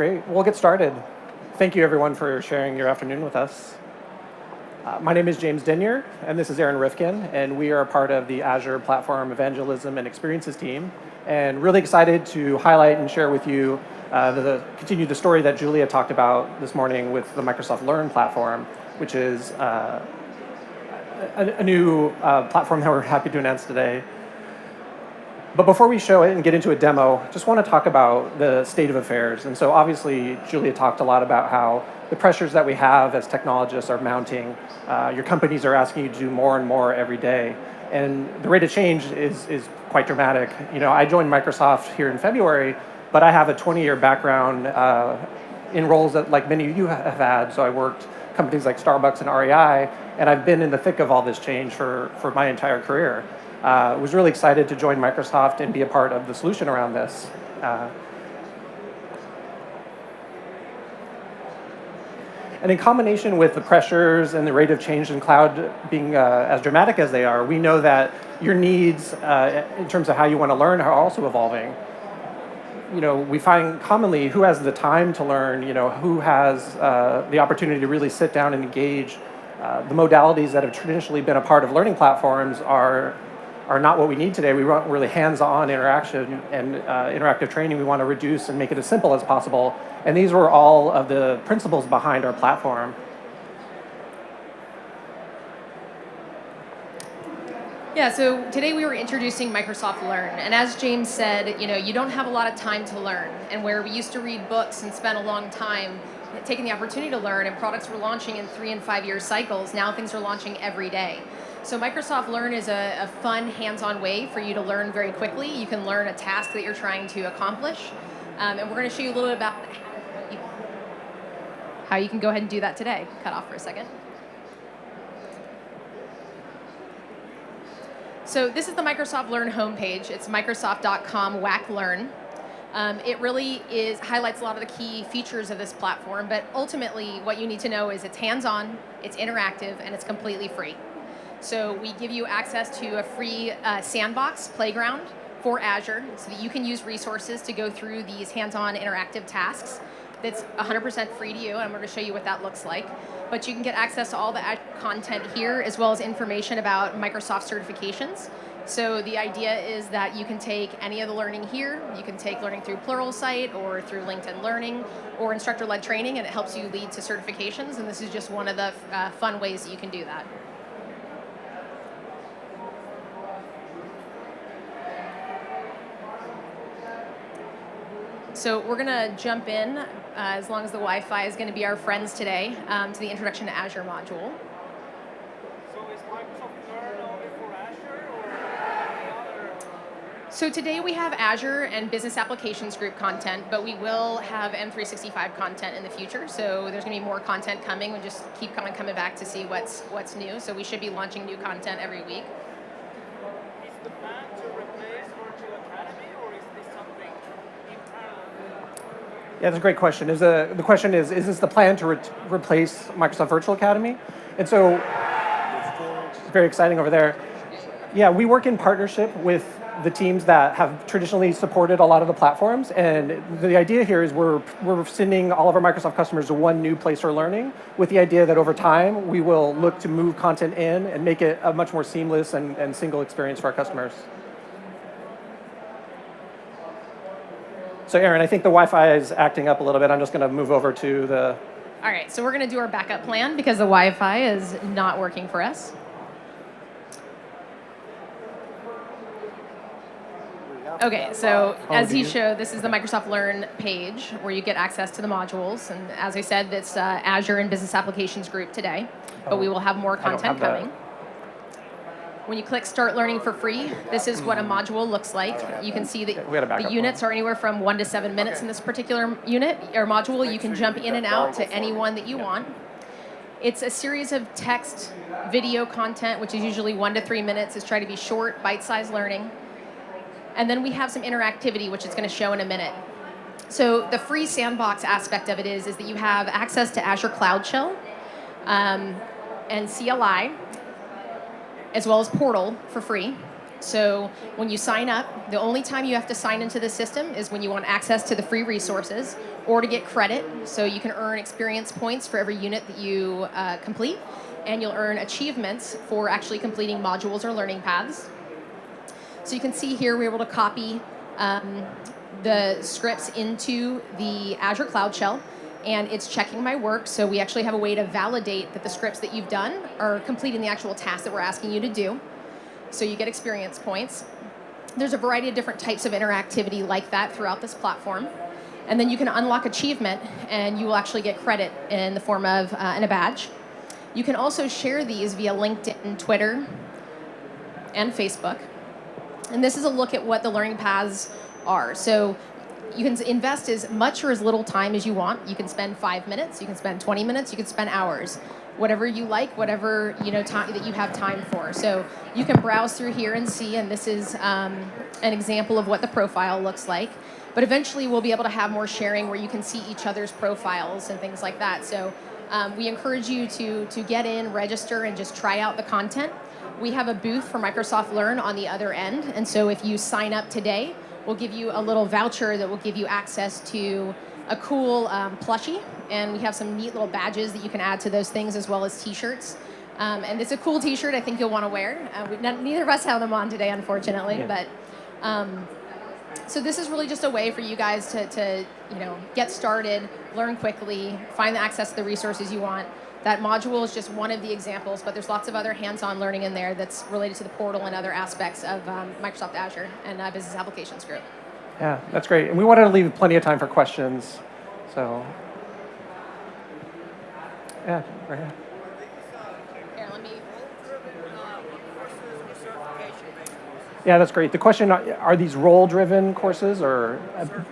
Great. We'll get started. Thank you, everyone, for sharing your afternoon with us. My name is James Denyer, and this is Aaron Rifkin, and we are a part of the Azure Platform Evangelism and Experiences team, and really excited to highlight and share with you continue the story that Julia talked about this morning with the Microsoft Learn platform, which is a new platform that we're happy to announce today. But before we show it and get into a demo, just want to talk about the state of affairs. And so obviously, Julia talked a lot about how the pressures that we have as technologists are mounting. Your companies are asking you to do more and more every day. And the rate of change is quite dramatic. You know, I joined Microsoft here in February, but I have a 20-year background in roles that, like many of you have had. So I worked companies like Starbucks and REI, and I've been in the thick of all this change for my entire career. Was really excited to join Microsoft and be a part of the solution around this. And in combination with the pressures and the rate of change in cloud being as dramatic as they are, we know that your needs in terms of how you want to learn are also evolving. You know, we find commonly who has the time to learn, you know, who has the opportunity to really sit down and engage. The modalities that have traditionally been a part of learning platforms are not what we need today. We want really hands-on interaction and interactive training. We want to reduce and make it as simple as possible. And these were all of the principles behind our platform. Yeah, so today we were introducing Microsoft Learn. And as James said, you know, you don't have a lot of time to learn. And where we used to read books and spend a long time taking the opportunity to learn, and products were launching in 3 and 5 year cycles, now things are launching every day. So Microsoft Learn is a fun, hands-on way for you to learn very quickly. You can learn a task that you're trying to accomplish. And we're going to show you a little bit about how you can go ahead and do that today. Cut off for a second. So this is the Microsoft Learn homepage. It's microsoft.com/learn. It really highlights a lot of the key features of this platform, but ultimately what you need to know is it's hands-on, it's interactive, and it's completely free. So we give you access to a free sandbox playground for Azure so that you can use resources to go through these hands-on interactive tasks. That's 100% free to you, and I'm going to show you what that looks like. But you can get access to all the content here, as well as information about Microsoft certifications. So the idea is that you can take any of the learning here. You can take learning through Pluralsight or through LinkedIn Learning or instructor-led training, and it helps you lead to certifications. And this is just one of the fun ways that you can do that. So we're going to jump in, as long as the Wi-Fi is going to be our friends today, to the Introduction to Azure module. So is Microsoft Learn only for Azure or any other? So today we have Azure and Business Applications Group content, but we will have M365 content in the future. So there's going to be more content coming. We just keep coming back to see what's new. So we should be launching new content every week. Is the plan to replace Virtual Academy, or is this something in parallel? Yeah, that's a great question. The question is this the plan to replace Microsoft Virtual Academy? And so, very exciting over there. Yeah, we work in partnership with the teams that have traditionally supported a lot of the platforms. And the idea here is we're sending all of our Microsoft customers to one new place for learning, with the idea that over time, we will look to move content in and make it a much more seamless and single experience for our customers. So Aaron, I think the Wi-Fi is acting up a little bit. I'm just going to move over to the... All right, so we're going to do our backup plan because the Wi-Fi is not working for us. Okay, so as he showed, this is the Microsoft Learn page where you get access to the modules. And as I said, it's Azure and Business Applications Group today, but we will have more content coming. When you click Start Learning for free, this is what a module looks like. You can see that the units are anywhere from 1 to 7 minutes in this particular unit or module. You can jump in and out to any one that you want. It's a series of text, video content, which is usually 1 to 3 minutes. It's trying to be short, bite-sized learning. And then we have some interactivity, which it's going to show in a minute. So the free sandbox aspect of it is that you have access to Azure Cloud Shell and CLI, as well as Portal for free. So when you sign up, the only time you have to sign into the system is when you want access to the free resources or to get credit. So you can earn experience points for every unit that you complete, and you'll earn achievements for actually completing modules or learning paths. So you can see here we're able to copy the scripts into the Azure Cloud Shell, and it's checking my work. So we actually have a way to validate that the scripts that you've done are completing the actual task that we're asking you to do. So you get experience points. There's a variety of different types of interactivity like that throughout this platform. And then you can unlock achievement, and you will actually get credit in the form of and a badge. You can also share these via LinkedIn, Twitter, and Facebook. And this is a look at what the learning paths are. So you can invest as much or as little time as you want. You can spend 5 minutes, you can spend 20 minutes, you can spend hours. Whatever you like, whatever time that you have time for. So you can browse through here and see, and this is an example of what the profile looks like. But eventually we'll be able to have more sharing where you can see each other's profiles and things like that. So we encourage you to get in, register, and just try out the content. We have a booth for Microsoft Learn on the other end, and so if you sign up today, we'll give you a little voucher that will give you access to a cool plushie, and we have some neat little badges that you can add to those things, as well as t-shirts. And it's a cool t-shirt I think you'll want to wear. Neither of us have them on today, unfortunately, Yeah. but so this is really just a way for you guys to get started, learn quickly, find the access to the resources you want. That module is just one of the examples, but there's lots of other hands-on learning in there that's related to the portal and other aspects of Microsoft Azure and Business Applications Group. Yeah, that's great. And we wanted to leave plenty of time for questions. So, yeah, right here. Here, let me. Yeah, that's great. The question, are these role-driven courses or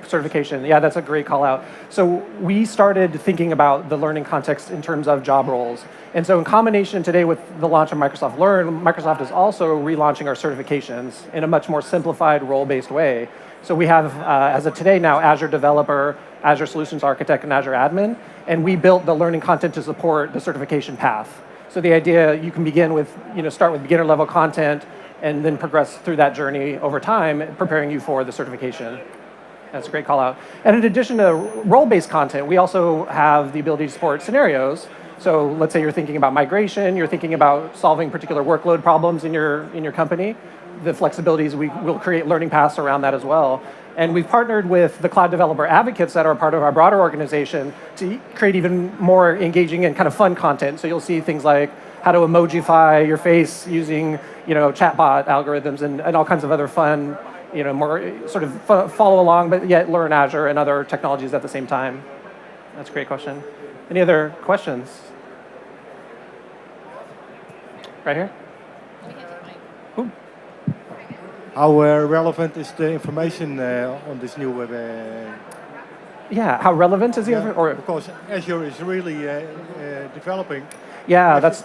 certification? Yeah, that's a great call out. So we started thinking about the learning context in terms of job roles. And so in combination today with the launch of Microsoft Learn, Microsoft is also relaunching our certifications in a much more simplified role-based way. So we have, as of today now, Azure Developer, Azure Solutions Architect, and Azure Admin. And we built the learning content to support the certification path. So the idea, you can begin with, start with beginner level content, and then progress through that journey over time, preparing you for the certification. That's a great call out. And in addition to role-based content, we also have the ability to support scenarios. So let's say you're thinking about migration, you're thinking about solving particular workload problems in your company. The flexibilities, we will create learning paths around that as well. And we've partnered with the cloud developer advocates that are part of our broader organization to create even more engaging and kind of fun content. So you'll see things like how to emojify your face using chatbot algorithms and all kinds of other fun, more sort of follow along, but yet learn Azure and other technologies at the same time. That's a great question. Any other questions? Right here? Ooh. How relevant is the information on this new web? Yeah, how relevant is the or because Azure is really developing. Yeah, that's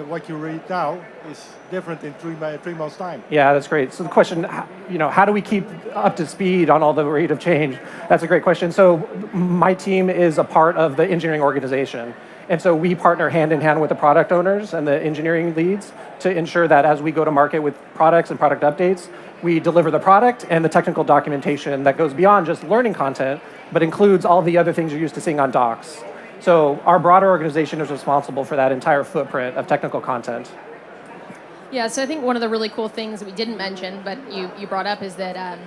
what you read now is different in 3 months' time. Yeah, that's great. So the question, how do we keep up to speed on all the rate of change? That's a great question. So my team is a part of the engineering organization. And so we partner hand in hand with the product owners and the engineering leads to ensure that as we go to market with products and product updates, we deliver the product and the technical documentation that goes beyond just learning content, but includes all the other things you're used to seeing on docs. So our broader organization is responsible for that entire footprint of technical content. Yeah, so I think one of the really cool things that we didn't mention, but you brought up, is that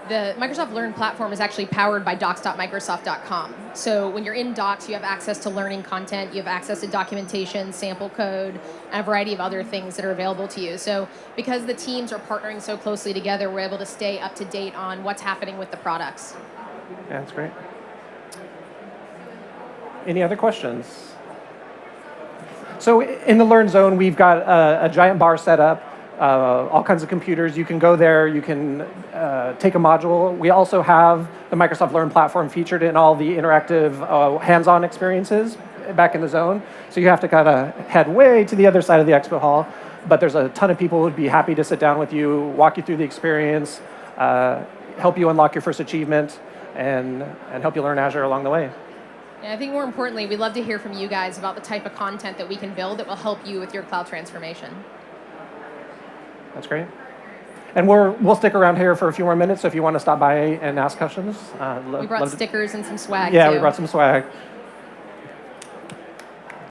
the Microsoft Learn platform is actually powered by docs.microsoft.com. So when you're in Docs, you have access to learning content, you have access to documentation, sample code, and a variety of other things that are available to you. So because the teams are partnering so closely together, we're able to stay up to date on what's happening with the products. Yeah, that's great. Any other questions? So in the Learn Zone, we've got a giant bar set up, all kinds of computers. You can go there, you can take a module. We also have the Microsoft Learn platform featured in all the interactive hands-on experiences back in the zone. So you have to kind of head way to the other side of the expo hall, but there's a ton of people who'd be happy to sit down with you, walk you through the experience, help you unlock your first achievement, and help you learn Azure along the way. And I think more importantly, we'd love to hear from you guys about the type of content that we can build that will help you with your cloud transformation. That's great. And we'll stick around here for a few more minutes, so if you want to stop by and ask questions. We brought stickers and some swag Yeah, too. we brought some swag.